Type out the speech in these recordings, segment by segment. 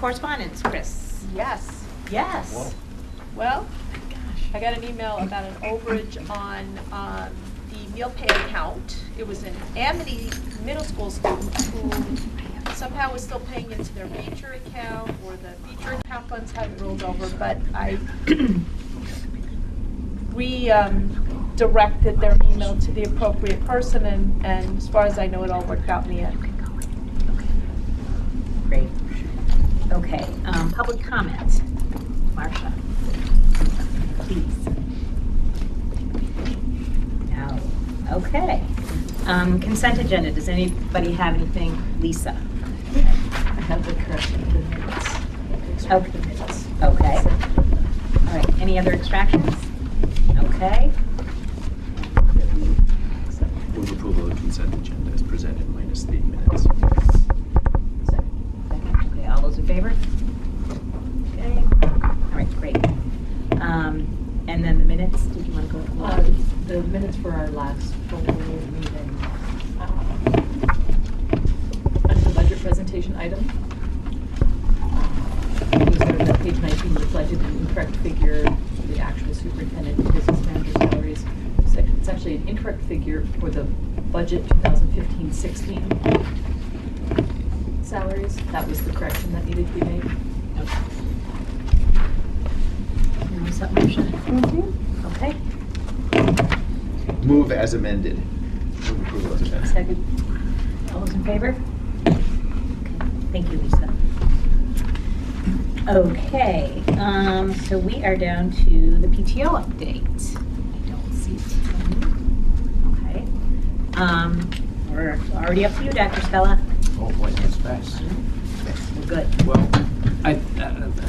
correspondence, Chris? Yes. Yes. Whoa. Well, I got an email about an overage on the meal pay account. It was an Amity Middle School student who somehow was still paying into their Beecher account, or the Beecher account funds hadn't rolled over, but I redirected their email to the appropriate person, and as far as I know, it all worked out in the end. Great. Okay, public comment. Marcia, please. No. Okay. Consent agenda. Does anybody have anything? Lisa? I have the correction of the minutes. Okay. The minutes. Okay. All right. Any other extractions? Okay. Move approval of the consent agenda as presented minus the minutes. Second. Okay. All those in favor? Okay. All right. Great. And then the minutes. Did you want to go? The minutes for our last full meeting. Under the budget presentation item, it was noted that page 19 reflected an incorrect figure for the actual superintendent and business manager salaries. It's actually an incorrect figure for the budget 2015-16 salaries. That was the correction that needed to be made. Okay. Now is that motion? Okay. Move as amended. Move approval as amended. Second. All those in favor? Okay. Thank you, Lisa. Okay, so we are down to the PTO update. I don't see it. Okay. We're already up to you, Dr. Stella. Oh, boy, that's fast. We're good. Well, I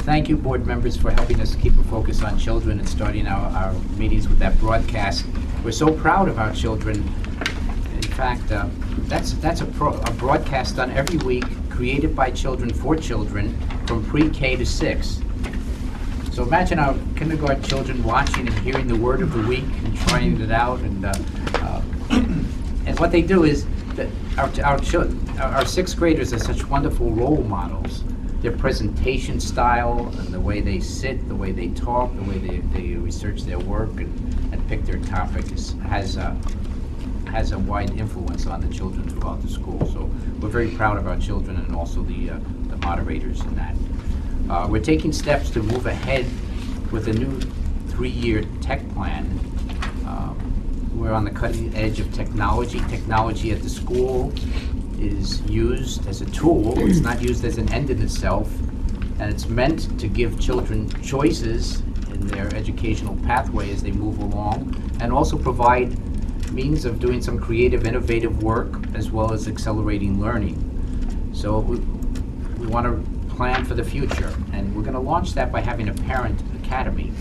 thank you, board members, for helping us keep a focus on children and starting our meetings with that broadcast. We're so proud of our children. In fact, that's a broadcast done every week, created by children for children, from pre-K to 6. So imagine our kindergarten children watching and hearing the word of the week and trying it out. And and what they do is that our sixth graders are such wonderful role models. Their presentation style and the way they sit, the way they talk, the way they research their work and pick their topics has a wide influence on the children throughout the school. So we're very proud of our children and also the moderators in that. We're taking steps to move ahead with a new 3-year tech plan. We're on the cutting edge of technology. Technology at the school is used as a tool. It's not used as an end in itself, and it's meant to give children choices in their educational pathway as they move along, and also provide means of doing some creative, innovative work, as well as accelerating learning. So we want to plan for the future, and we're going to launch that by having a parent academy,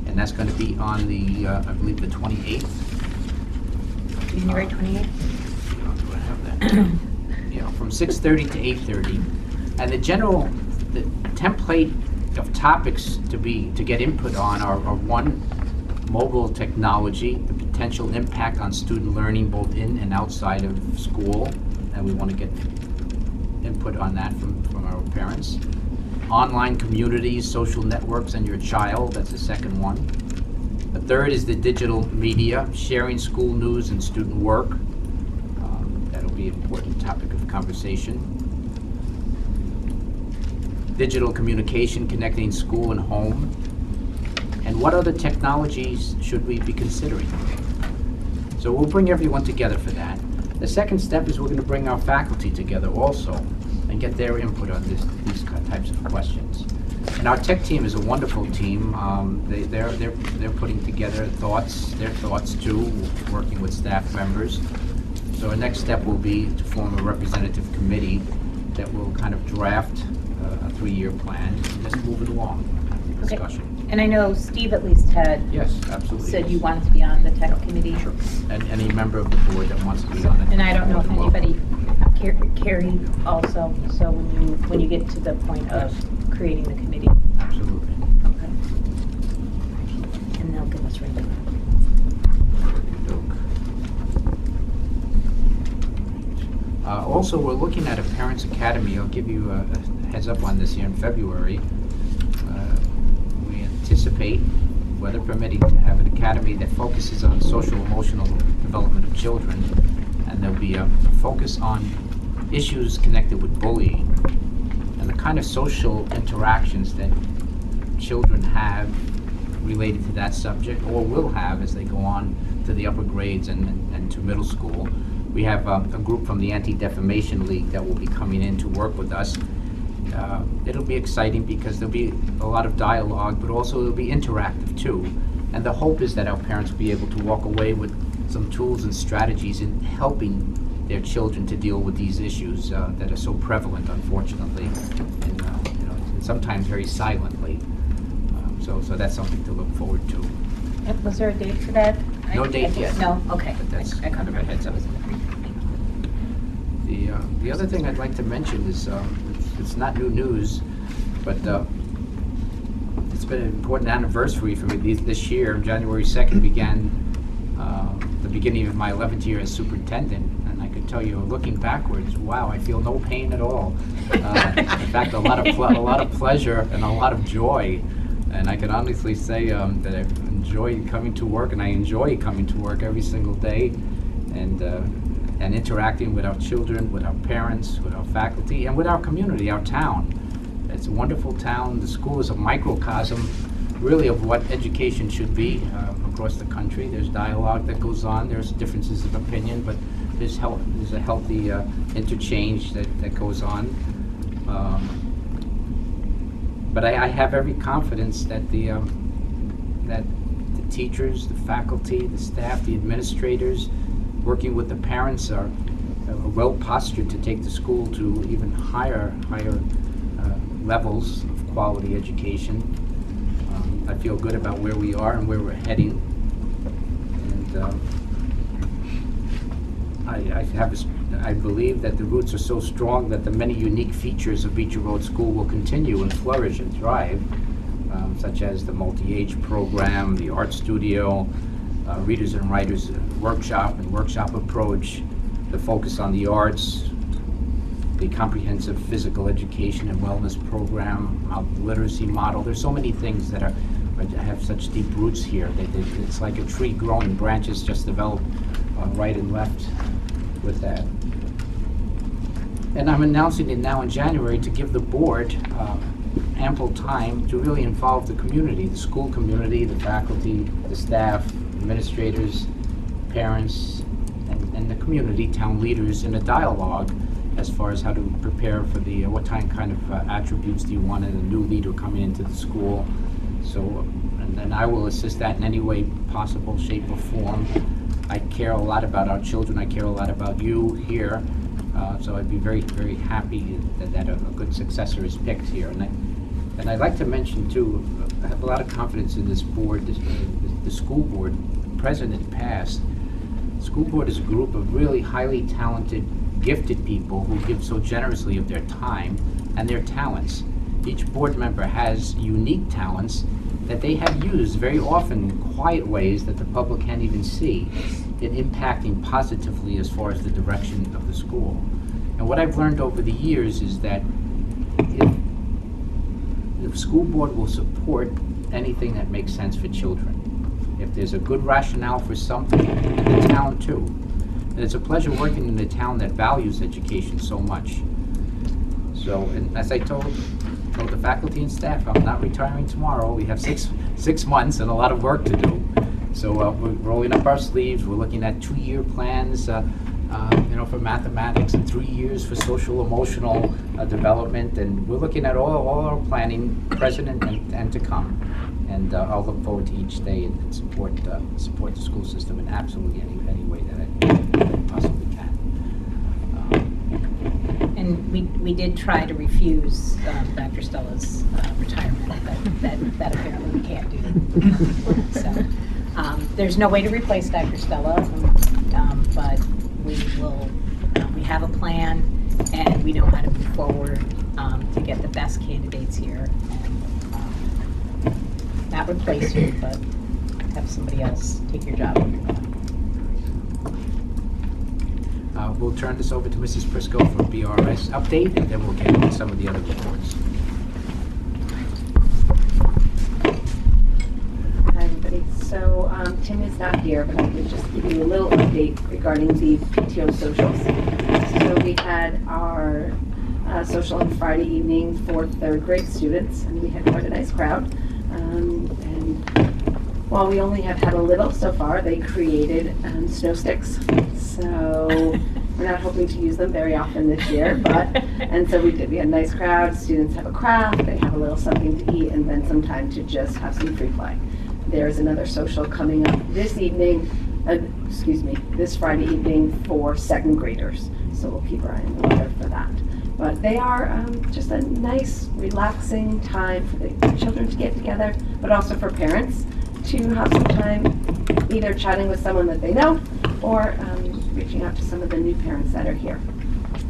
and that's going to be on the, I believe, the 28th. January 28th? Do I have that? Yeah, from 6:30 to 8:30, and the template of topics to get input on are one, mobile technology, the potential impact on student learning both in and outside of school, and we want to get input on that from our parents. Online communities, social networks, and your child, that's the second one. The third is the digital media, sharing school news and student work. That'll be an important topic of conversation. Digital communication, connecting school and home. And what other technologies should we be considering? So we'll bring everyone together for that. The second step is we're going to bring our faculty together also and get their input on these types of questions. And our tech team is a wonderful team. They're putting together their thoughts too, working with staff members. So our next step will be to form a representative committee that will kind of draft a 3-year plan and just move it along, discussion. Okay. And I know Steve at least had Yes, absolutely. said you wanted to be on the tech committee. Sure. And any member of the board that wants to be on it. And I don't know if you're welcome. anybody, Carrie also, so when you get to the point of creating the committee. Absolutely. Okay. And they'll give us right. Also, we're looking at a Parents Academy. I'll give you a heads up on this here in February. We anticipate, weather permitting, to have an academy that focuses on social emotional development of children, and there'll be a focus on issues connected with bullying and the kind of social interactions that children have related to that subject, or will have as they go on to the upper grades and to middle school. We have a group from the Anti-Defamation League that will be coming in to work with us. It'll be exciting because there'll be a lot of dialogue, but also it'll be interactive too. And the hope is that our parents will be able to walk away with some tools and strategies in helping their children to deal with these issues that are so prevalent, unfortunately, and and sometimes very silently. So that's something to look forward to. Was there a date for that? No date yet. No, okay. But that's I kind of a heads up. The other thing I'd like to mention is, it's not new news, but it's been an important anniversary for me this year. January 2nd began the beginning of my 11th year as superintendent, and I can tell you, looking backwards, wow, I feel no pain at all. In fact, a lot of pleasure and a lot of joy. And I can honestly say that I enjoy coming to work, and I enjoy coming to work every single day, and interacting with our children, with our parents, with our faculty, and with our community, our town. It's a wonderful town. The school is a microcosm, really, of what education should be across the country. There's dialogue that goes on. There's differences of opinion, but there's a healthy interchange that goes on. But I have every confidence that the teachers, the faculty, the staff, the administrators, working with the parents are well postured to take the school to even higher levels of quality education. I feel good about where we are and where we're heading, and I believe that the roots are so strong that the many unique features of Beecher Road School will continue and flourish and thrive, such as the multi-age program, the art studio, readers and writers workshop and workshop approach, the focus on the arts, the comprehensive physical education and wellness program, the literacy model. There's so many things that have such deep roots here. It's like a tree growing, branches just develop right and left with that. And I'm announcing it now in January to give the board ample time to really involve the community, the school community, the faculty, the staff, administrators, parents, and the community, town leaders, in a dialogue as far as how to prepare for the what kind of attributes do you want in a new leader coming into the school. So, and I will assist that in any way possible, shape, or form. I care a lot about our children. I care a lot about you here. So I'd be very, very happy that a good successor is picked here. And I'd like to mention too, I have a lot of confidence in this board, the school board, present and past. The school board is a group of really highly talented, gifted people who give so generously of their time and their talents. Each board member has unique talents that they have used very often in quiet ways that the public can't even see, in impacting positively as far as the direction of the school. And what I've learned over the years is that if the school board will support anything that makes sense for children, if there's a good rationale for something, and the town too. And it's a pleasure working in a town that values education so much. So, and as I told the faculty and staff, I'm not retiring tomorrow. We have six months and a lot of work to do. So we're rolling up our sleeves. We're looking at 2-year plans, for mathematics, and 3 years for social emotional development. And we're looking at all our planning, present and to come. And I'll look forward to each day and support the school system in absolutely any way that I possibly can. And we did try to refuse Dr. Stella's retirement. That apparently we can't do. So there's no way to replace Dr. Stella, but we will. We have a plan, and we know how to move forward to get the best candidates here. And, not replace you, but have somebody else take your job when you're gone. we'll turn this over to Mrs. Prisco for BRS update, and then we'll get into some of the other reports. Hi, everybody. So Tim is not here, but I could just give you a little update regarding the PTO socials. So we had our social on Friday evening for third grade students, and we had quite a nice crowd. And while we only have had a little so far, they created snow sticks. So we're not hoping to use them very often this year, and so we did. We had a nice crowd. Students have a craft, they have a little something to eat, and then some time to just have some free play. There's another social coming up this evening, this Friday evening for second graders. So we'll keep our eye on the weather for that. But they are just a nice, relaxing time for the children to get together, but also for parents to have some time either chatting with someone that they know or reaching out to some of the new parents that are here.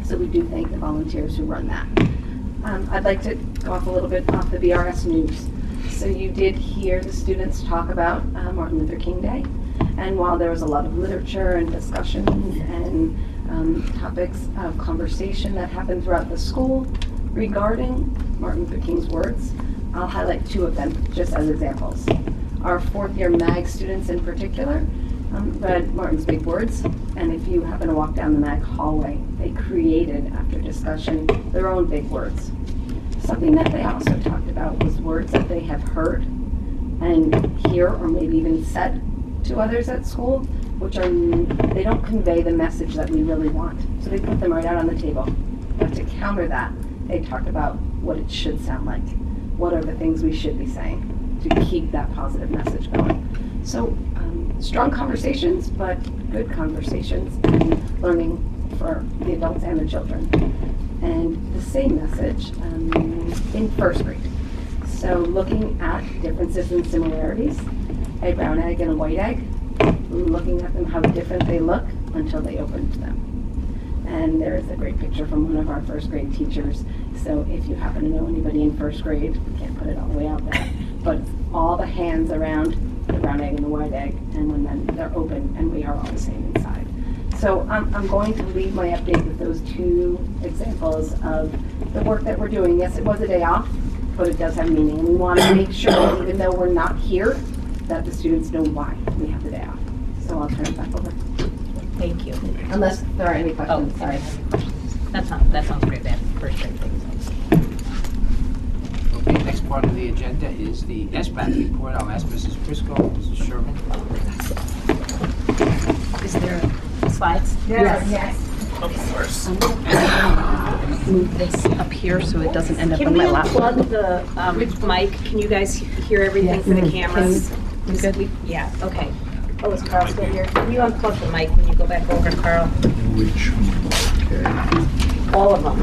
So we do thank the volunteers who run that. I'd like to go off a little bit off the BRS news. So you did hear the students talk about Martin Luther King Day. And while there was a lot of literature and discussions and topics of conversation that happened throughout the school regarding Martin Luther King's words, I'll highlight two of them just as examples. Our fourth year MAG students in particular read Martin's big words, and if you happen to walk down the MAG hallway, they created, after discussion, their own big words. Something that they also talked about was words that they have heard and hear or maybe even said to others at school, which are, they don't convey the message that we really want. So they put them right out on the table. But to counter that, they talked about what it should sound like. What are the things we should be saying to keep that positive message going? So strong conversations, but good conversations and learning for the adults and the children. And the same message in first grade. So looking at differences and similarities, a brown egg and a white egg, looking at them how different they look until they opened them. And there is a great picture from one of our first grade teachers. So if you happen to know anybody in first grade, we can't put it all the way out there, but all the hands around the brown egg and the white egg, and when then they're open and we are all the same inside. So I'm going to leave my update with those two examples of the work that we're doing. Yes, it was a day off, but it does have meaning. And we want to make sure that even though we're not here, that the students know why we have the day off. So I'll turn it back over. Thank you. Unless there are any Oh, questions. sorry. That sounds great. That first grade things. Okay, next part of the agenda is the SBAC report. I'll ask Mrs. Prisco, Mrs. Sherman. Is there slides? Yes. Move this up here so it doesn't end up Can on we my lap. unplug the mic? Can you guys hear everything for the cameras? Good. Yeah, okay. Oh, is Carl still here? Can you unplug the mic when you go back over, Carl? Which one? Okay. All of them.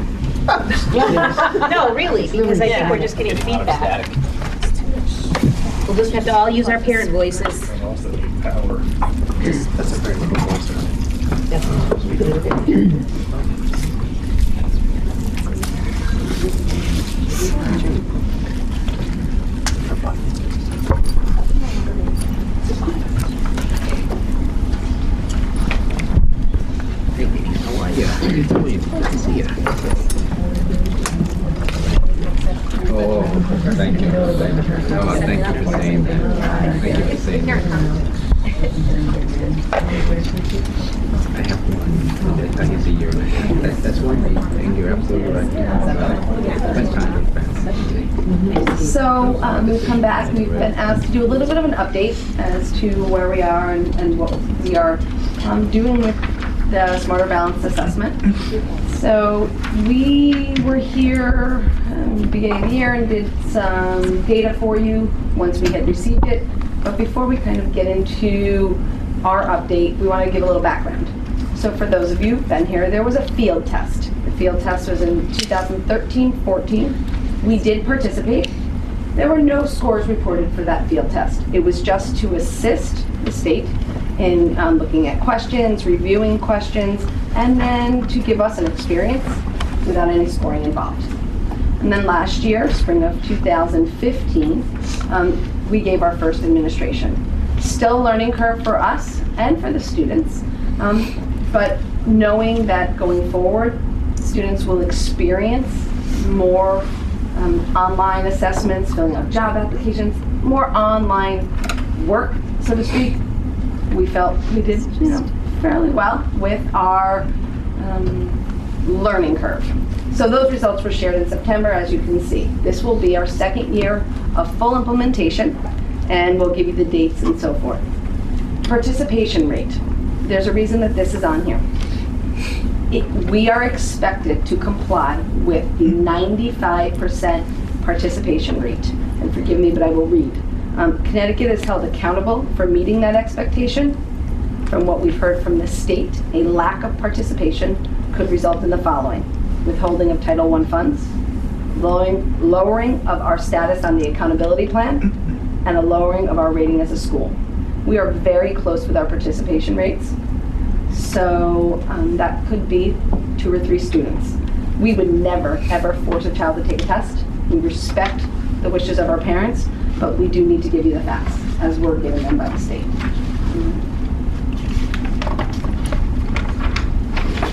No, really, because I think we're just getting feedback. We'll just have to all use our parent voices. And also the power. That's a very little voice. Hey, how are you? How you doing? Good to see you. Oh, thank you. Oh, thank you for saying that. Thank you for saying that. I have one. I can see you. That's one thing. You're absolutely right. Spend time with friends. So we've come back. We've been asked to do a little bit of an update as to where we are and what we are doing with the Smarter Balanced Assessment. So we were here beginning of the year and did some data for you once we had received it. But before we kind of get into our update, we want to give a little background. So for those of you who've been here, there was a field test. The field test was in 2013-14. We did participate. There were no scores reported for that field test. It was just to assist the state in looking at questions, reviewing questions, and then to give us an experience without any scoring involved. And then last year, spring of 2015, we gave our first administration. Still a learning curve for us and for the students. But knowing that going forward, students will experience more online assessments, filling out job applications, more online work, so to speak, we felt we did, fairly well with our learning curve. So those results were shared in September, as you can see. This will be our second year of full implementation, and we'll give you the dates and so forth. Participation rate. There's a reason that this is on here. We are expected to comply with the 95% participation rate. And forgive me, but I will read. Connecticut is held accountable for meeting that expectation. From what we've heard from the state, a lack of participation could result in the following: withholding of Title I funds, lowering of our status on the accountability plan, and a lowering of our rating as a school. We are very close with our participation rates, so that could be 2 or 3 students. We would never, ever force a child to take a test. We respect the wishes of our parents, but we do need to give you the facts as we're given them by the state.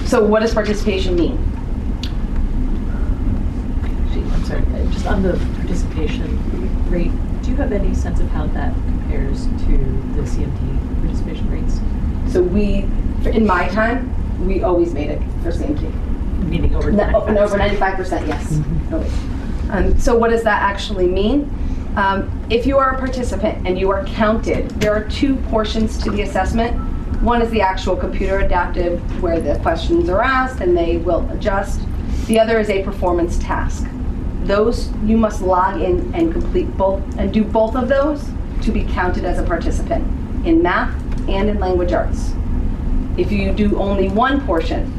So what does participation mean? I'm sorry, just on the participation rate, do you have any sense of how that compares to the CMT participation rates? So in my time, we always made it for CMT. Meaning over 95%? Over 95%, yes. Always. So what does that actually mean? If you are a participant and you are counted, there are 2 portions to the assessment. One is the actual computer adaptive, where the questions are asked and they will adjust. The other is a performance task. Those, you must log in and complete both, and do both of those to be counted as a participant in math and in language arts. If you do only one portion,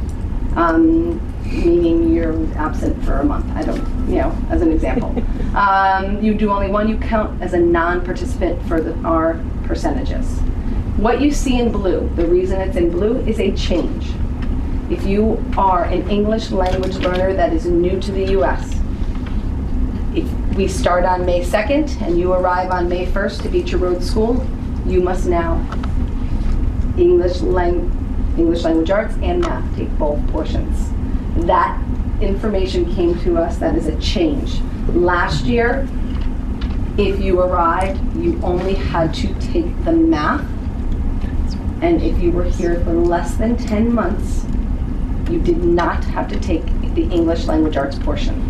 meaning you're absent for a month, I don't, as an example, you do only one, you count as a non-participant for our percentages. What you see in blue, the reason it's in blue, is a change. If you are an English language learner that is new to the U.S., if we start on May 2nd and you arrive on May 1st to Beecher Road School, you must now English language arts and math, take both portions. That information came to us, that is a change. Last year, if you arrived, you only had to take the math, and if you were here for less than 10 months, you did not have to take the English language arts portion.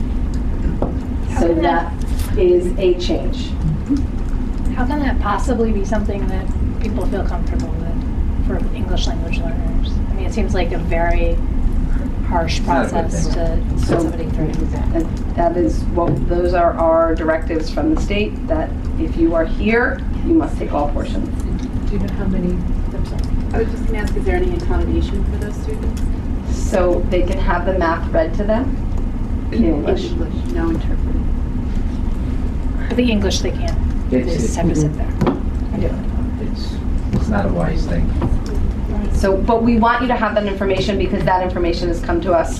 So that is a change. How can that possibly be something that people feel comfortable with for English language learners? I mean, it seems like a very harsh process to put somebody through. That is those are our directives from the state, that if you are here, you must take all portions. Do you know how many? I'm sorry. I was just going to ask, is there any accommodation for those students? So they can have the math read to them in English. No interpreting. For the English, they can't. They just have to sit there and do it. It's not a wise thing. So, but we want you to have that information because that information has come to us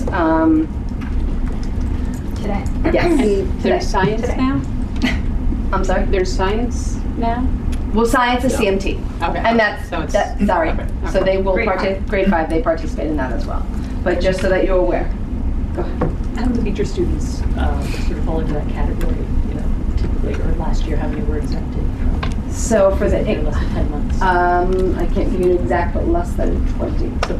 Today. yes. And today. there's science now? I'm sorry? There's science now? Well, science is CMT. Okay. And that's, So it's- sorry. okay. So they will Grade grade 5, they participate in that as well. But just so that you're aware. Go ahead. How many teacher students sort of fall into that category, typically, or last year, how many were exempted from? So for the, less than 10 months. I can't give you an exact, but less than 20. So,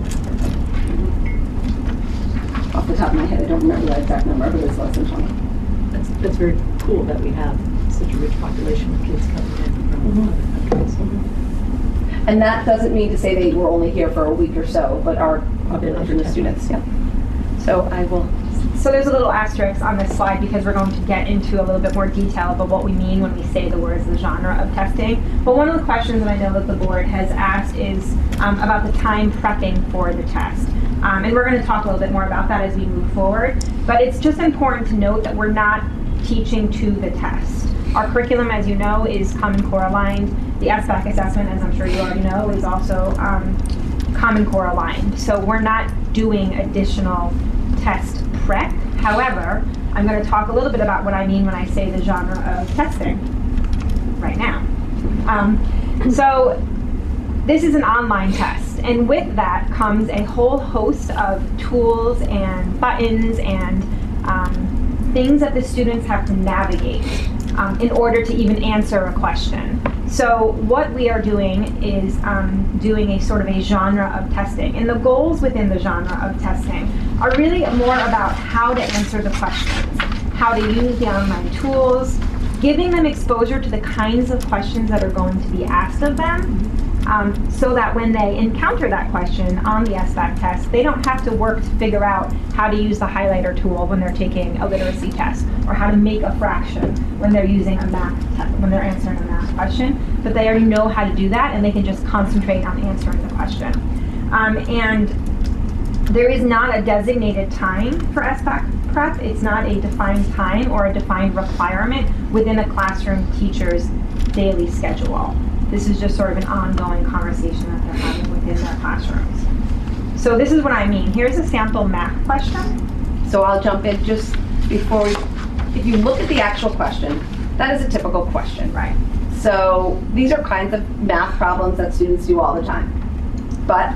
off the top of my head, I don't remember the exact number, but it's less than 20. That's very cool that we have such a rich population of kids coming in from other countries. And that doesn't mean to say they were only here for a week or so, but our population of students, yeah. So I will. So there's a little asterisk on this slide because we're going to get into a little bit more detail about what we mean when we say the words, the genre of testing. But one of the questions that I know that the board has asked is about the time prepping for the test. And we're going to talk a little bit more about that as we move forward. But it's just important to note that we're not teaching to the test. Our curriculum, as you know, is Common Core aligned. The SBAC assessment, as I'm sure you already know, is also Common Core aligned. So we're not doing additional test prep. However, I'm going to talk a little bit about what I mean when I say the genre of testing right now. So this is an online test, and with that comes a whole host of tools and buttons and things that the students have to navigate in order to even answer a question. So what we are doing is doing a sort of a genre of testing, and the goals within the genre of testing are really more about how to answer the questions, how to use the online tools, giving them exposure to the kinds of questions that are going to be asked of them, so that when they encounter that question on the SBAC test, they don't have to work to figure out how to use the highlighter tool when they're taking a literacy test, or how to make a fraction when they're using a math test, when they're answering a math question. But they already know how to do that, and they can just concentrate on answering the question. And there is not a designated time for SBAC prep. It's not a defined time or a defined requirement within a classroom teacher's daily schedule. This is just sort of an ongoing conversation that they're having within their classrooms. So this is what I mean. Here's a sample math question. So I'll jump in just before if you look at the actual question, that is a typical question, right? So these are kinds of math problems that students do all the time. But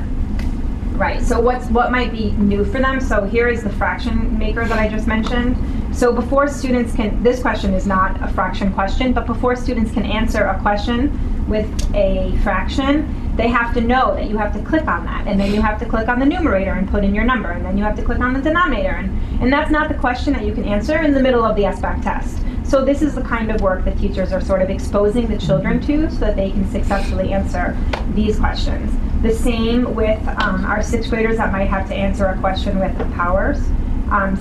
right, so what might be new for them? So here is the fraction maker that I just mentioned. So before students can, this question is not a fraction question, but before students can answer a question with a fraction, they have to know that you have to click on that, and then you have to click on the numerator and put in your number, and then you have to click on the denominator, and that's not the question that you can answer in the middle of the SBAC test. So this is the kind of work that teachers are sort of exposing the children to so that they can successfully answer these questions. The same with our 6th graders that might have to answer a question with the powers.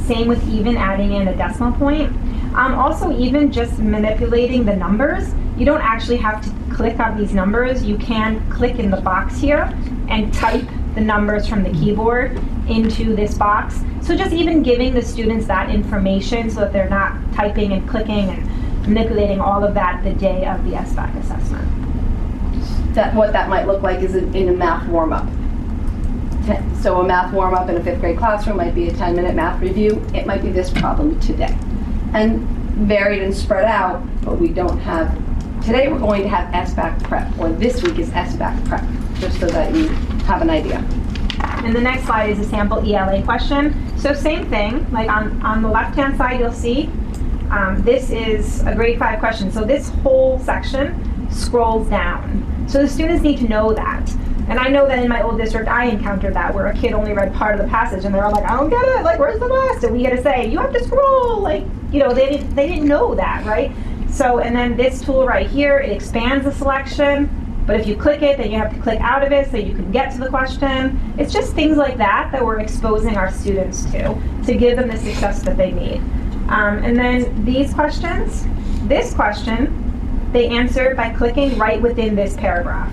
Same with even adding in a decimal point. Also, even just manipulating the numbers, you don't actually have to click on these numbers. You can click in the box here and type the numbers from the keyboard into this box. So just even giving the students that information so that they're not typing and clicking and manipulating all of that the day of the SBAC assessment. what that might look like is in a math warm-up. So a math warm-up in a 5th grade classroom might be a 10-minute math review. It might be this problem today. And varied and spread out, but we don't have, today we're going to have SBAC prep, or this week is SBAC prep, just so that you have an idea. And the next slide is a sample ELA question. So same thing, like on the left-hand side you'll see, this is a grade 5 question. So this whole section scrolls down. So the students need to know that. And I know that in my old district I encountered that, where a kid only read part of the passage and they were like, I don't get it, like where's the rest? And we had to say, you have to scroll, like, you know, they didn't know that, right? So, and then this tool right here, it expands the selection, but if you click it, then you have to click out of it so you can get to the question. It's just things like that that we're exposing our students to give them the success that they need. And then these questions, this question, they answer by clicking right within this paragraph.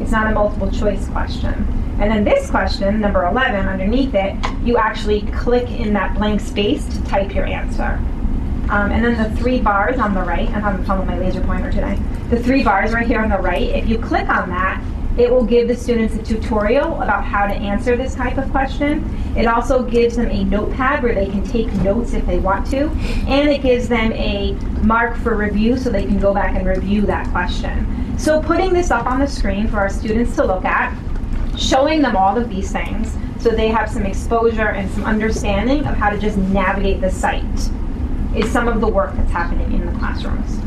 It's not a multiple choice question. And then this question, number 11, underneath it, you actually click in that blank space to type your answer. And then the 3 bars on the right, I'm having fun with my laser pointer today. The 3 bars right here on the right, if you click on that, it will give the students a tutorial about how to answer this type of question. It also gives them a notepad where they can take notes if they want to, and it gives them a mark for review so they can go back and review that question. So putting this up on the screen for our students to look at, showing them all of these things so they have some exposure and some understanding of how to just navigate the site is some of the work that's happening in the classrooms.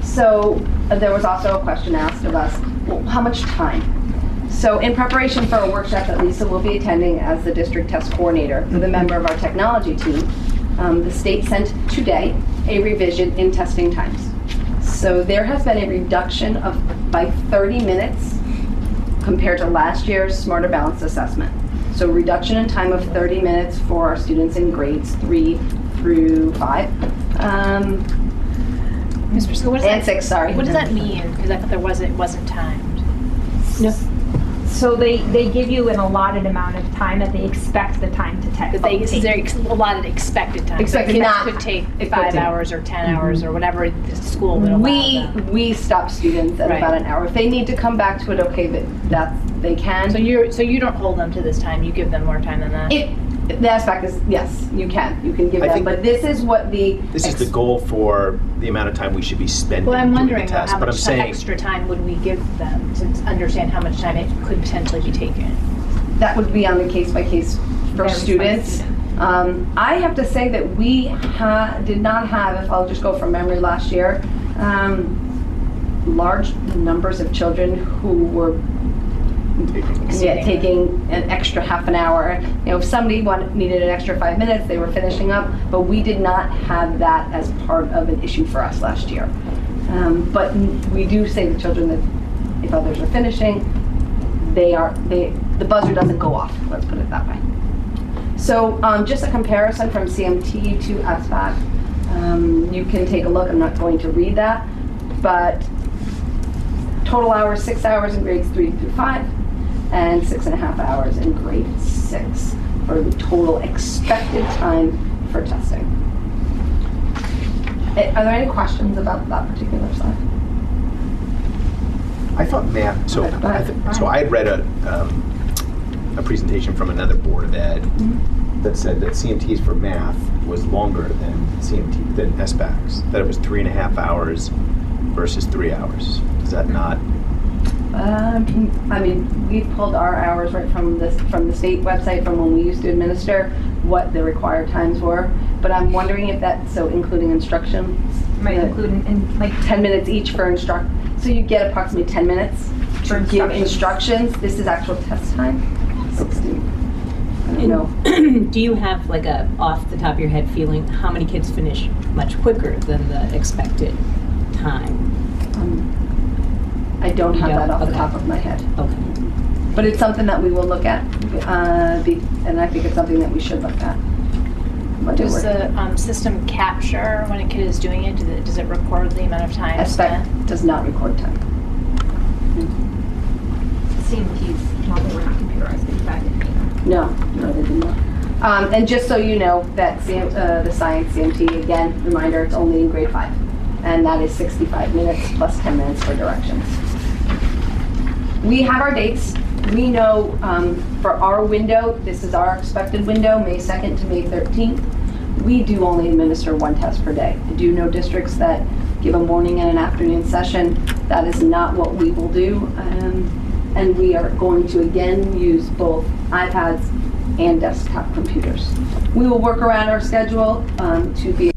So there was also a question asked of us, well, how much time? So in preparation for a workshop that Lisa will be attending as the district test coordinator with a member of our technology team, the state sent today a revision in testing times. So there has been a reduction by 30 minutes compared to last year's Smarter Balanced assessment. So reduction in time of 30 minutes for our students in grades 3 through 5. Ms. Briscoe, what does And that, 6, sorry. What does that mean? Because I thought it wasn't timed. No. So they give you an allotted amount of time that they expect the time to take. Is there allotted expected time? Expected, So not- that could take it could 5 take- hours or 10 hours or whatever the school would allow them. We stop students at Right. about an hour. If they need to come back to it, okay, but they can. So you don't hold them to this time. You give them more time than that. The SBAC is, yes, you can give I them, think but this is what the. This is the goal for the amount of time we should be spending Well, I'm doing wondering the though, test. how But I'm much saying, extra time would we give them to understand how much time it could potentially be taken? That would be on the case-by-case for Varies by students. student. I have to say that we did not have, if I'll just go from memory last year, large numbers of children who were taking an extra half an hour. You know, if somebody needed an extra 5 minutes, they were finishing up, but we did not have that as part of an issue for us last year. But we do say to children that if others are finishing, the buzzer doesn't go off, let's put it that way. So just a comparison from CMT to SBAC. You can take a look, I'm not going to read that, but total hours, 6 hours in grades 3 through 5, and 6.5 hours in grade 6 for the total expected time for testing. Are there any questions about that particular slide? I thought math. So, Okay, go ahead. so I had read a presentation from another Board of Ed that said that CMTs for math was longer than SBACs. That it was 3.5 hours versus 3 hours. Is that not? I mean, we've pulled our hours right from the state website from when we used to administer what the required times were. But I'm wondering if that's so including instruction. Might include in like 10 minutes each for instruct. So you get approximately 10 minutes For to give instructions. instructions. This is actual test time. 60. I don't know. Do you have like a off the top of your head feeling how many kids finish much quicker than the expected time? I don't have Yeah, that off the okay. top of my head. Okay. But it's something that we will look at, and I think it's something that we should look at. But Does the system capture when a kid is doing it? Does it record the amount of time spent? SBAC does not record time. CMTs, well, they were not computerized, but back in either. No, they did not. And just so you know, that the science CMT, again, reminder, it's only in grade 5. And that is 65 minutes plus 10 minutes for directions. We have our dates. We know for our window, this is our expected window, May 2nd to May 13th. We do only administer one test per day. I do know districts that give a morning and an afternoon session. That is not what we will do. And we are going to, again, use both iPads and desktop computers. We will work around our schedule to be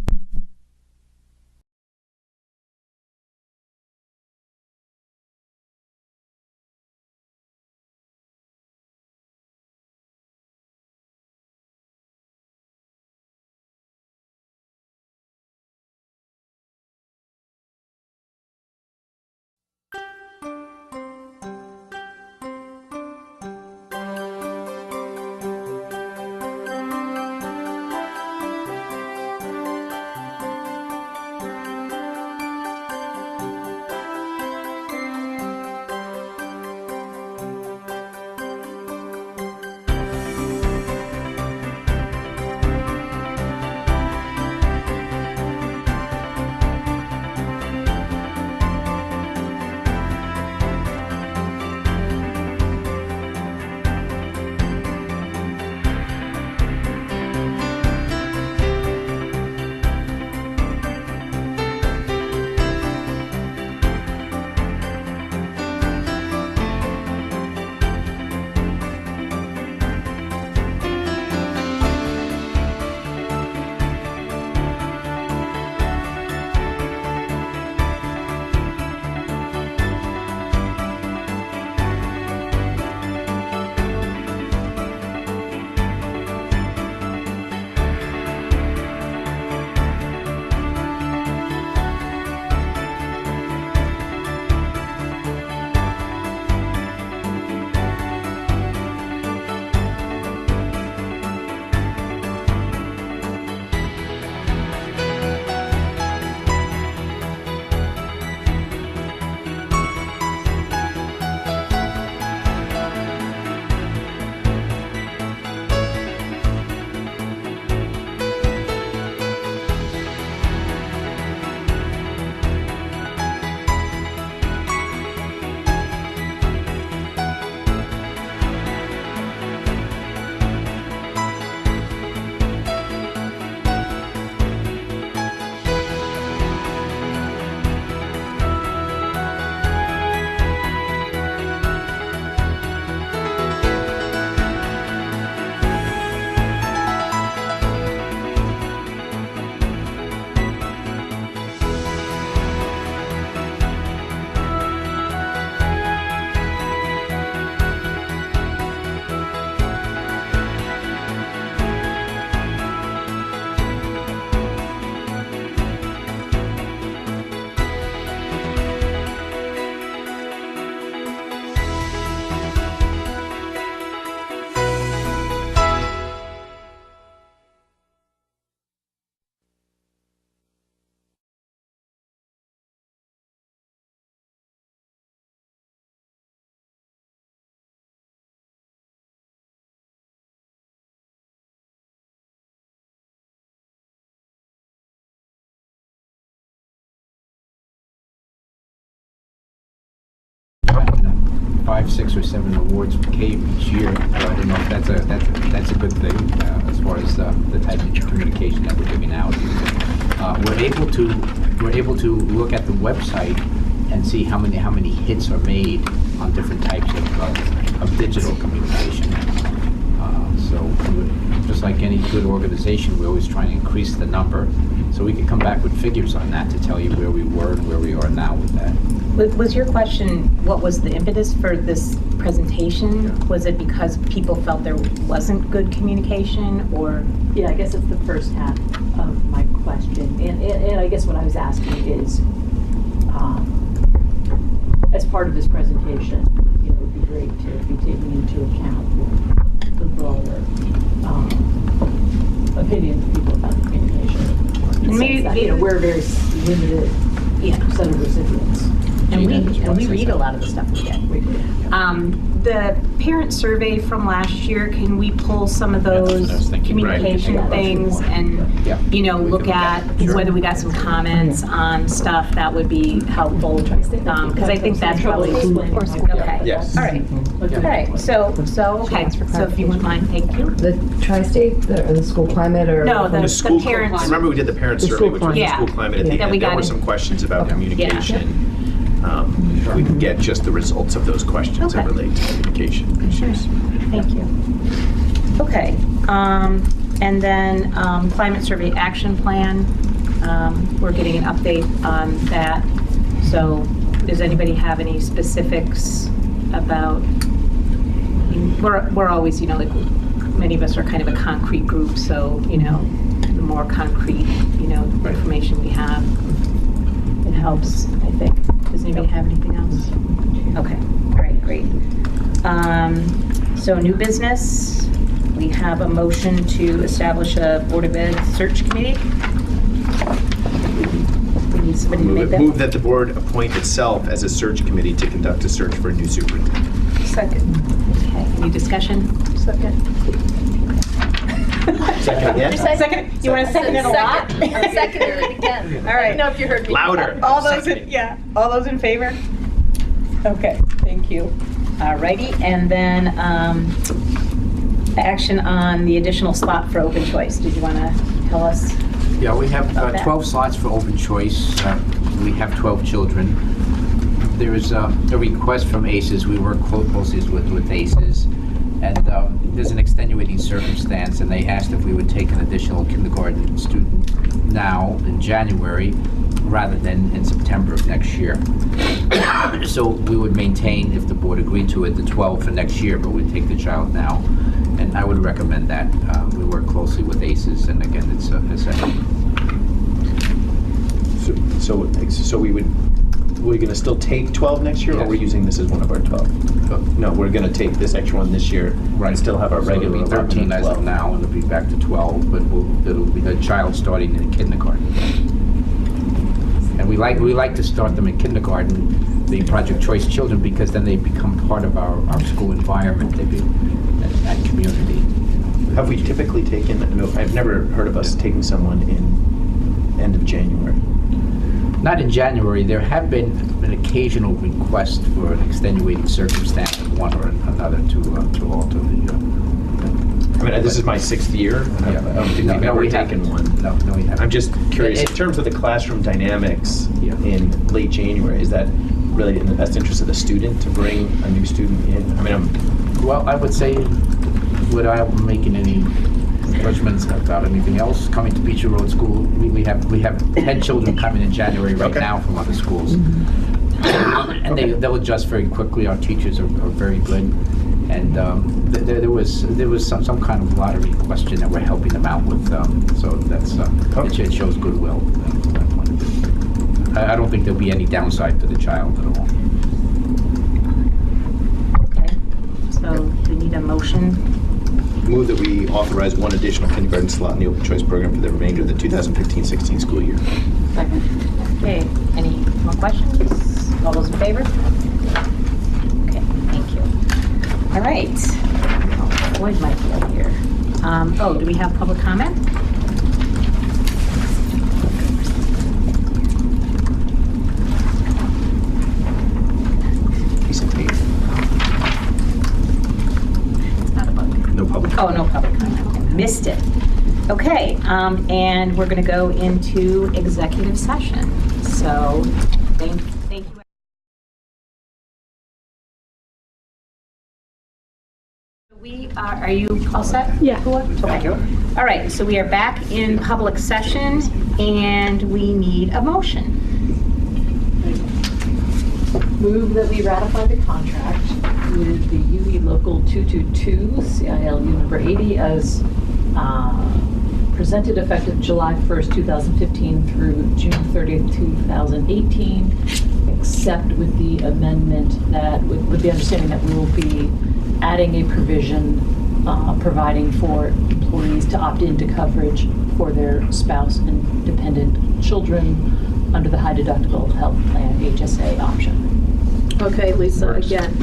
5, 6, or 7 awards for CAVE each year. So I don't know if that's a good thing as far as the type of communication that we're giving out. We're able to look at the website and see how many hits are made on different types of digital communication. So just like any good organization, we always try and increase the number, so we can come back with figures on that to tell you where we were and where we are now with that. Was your question, what was the impetus for this presentation? Yeah. Was it because people felt there wasn't good communication, or? Yeah, I guess that's the first half of my question. And I guess what I was asking is, as part of this presentation, it would be great to be taking into account the broader opinion of people about the communication. Maybe We're a very limited set of recipients. And we read a lot of the stuff we get. The parent survey from last year, can we pull some of those communication things and, look at whether we got some comments on stuff that would be helpful? Because I think that's probably, okay. Yes. All right. All right. So if you wouldn't mind, thank you. The tri-state, or the school climate, or? No, the school parents. Remember we did the parent survey, which was the school climate at the end. There were some questions about communication. We can get just the results of those questions that relate to communication issues. Thank you. Okay. And then climate survey action plan. We're getting an update on that. So does anybody have any specifics about, we're always, like many of us are kind of a concrete group, so, the more concrete, information we have, it helps, I think. Does anybody have anything else? Okay, all right, great. So new business, we have a motion to establish a Board of Ed search committee. We need somebody to make that. Move that the board appoint itself as a search committee to conduct a search for a new superintendent. Second. Okay, any discussion? Second. Second again? Second? You want to second it a lot? I'm seconding it again. All right. I don't know if you heard me. Louder. All those in favor? Okay, thank you. All righty, and then action on the additional slot for open choice. Did you want to tell us? Yeah, we have about that? 12 slots for open choice. We have 12 children. There is a request from ACES. We work closely with ACES. And there's an extenuating circumstance, and they asked if we would take an additional kindergarten student now in January rather than in September of next year. So we would maintain, if the board agreed to it, the 12 for next year, but we'd take the child now. And I would recommend that. We work closely with ACES, and again, it's a So we're going to still take 12 next year, or we're using this as one of our 12? No, we're going to take this extra one this year and still have our regular So it'll be 13 as of now, and it'll be back to 12, but it'll be a child starting in kindergarten. And we like to start them in kindergarten, the Project Choice children, because then they become part of our school environment, and community. Have we typically taken, I've never heard of us taking someone in end of January. Not in January. There have been an occasional request for an extenuating circumstance of one or another to alter the. I mean, this is my 6th year, and I don't think we've ever taken one. No, we haven't. I'm just curious, in terms of the classroom dynamics in late January, is that really in the best interest of the student to bring a new student in? I mean, well, I would say, without making any judgments about anything else, coming to Beecher Road School, we have 10 children coming in January right now from other schools. And they'll adjust very quickly. Our teachers are very good. And there was some kind of lottery question that we're helping them out with. So that's it shows goodwill from that point of view. I don't think there'll be any downside to the child at all. Okay, so we need a motion. Move that we authorize one additional kindergarten slot in the open choice program for the remainder of the 2015-16 school year. Second. Okay, any more questions? All those in favor? Okay, thank you. All right. Floyd might be up here. Do we have public comment? Piece of paper. missed it. Okay, and we're going to go into executive session. So, thank you. Are you all set? Yeah. Okay. All right, so we are back in public session, and we need a motion. Move that we ratify the contract with the UE Local 222, CILU number 80, as presented effective July 1st, 2015 through June 30th, 2018, except with the amendment that, with the understanding that we will be adding a provision providing for employees to opt into coverage for their spouse and dependent children under the high deductible health plan HSA option. Okay, Lisa, again.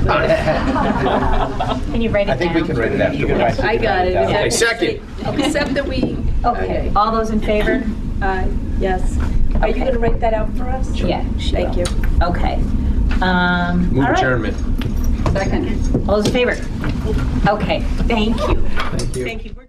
Can you write it down? I think we can write it afterwards. I got it. Okay, second. Except that we, Okay, all those in favor? yes. Are you Okay. going to write that out for us? Yeah, she Thank will. you. Okay. Move All right. adjournment. Second. All those in favor? Okay, thank you. Thank you. Thank you.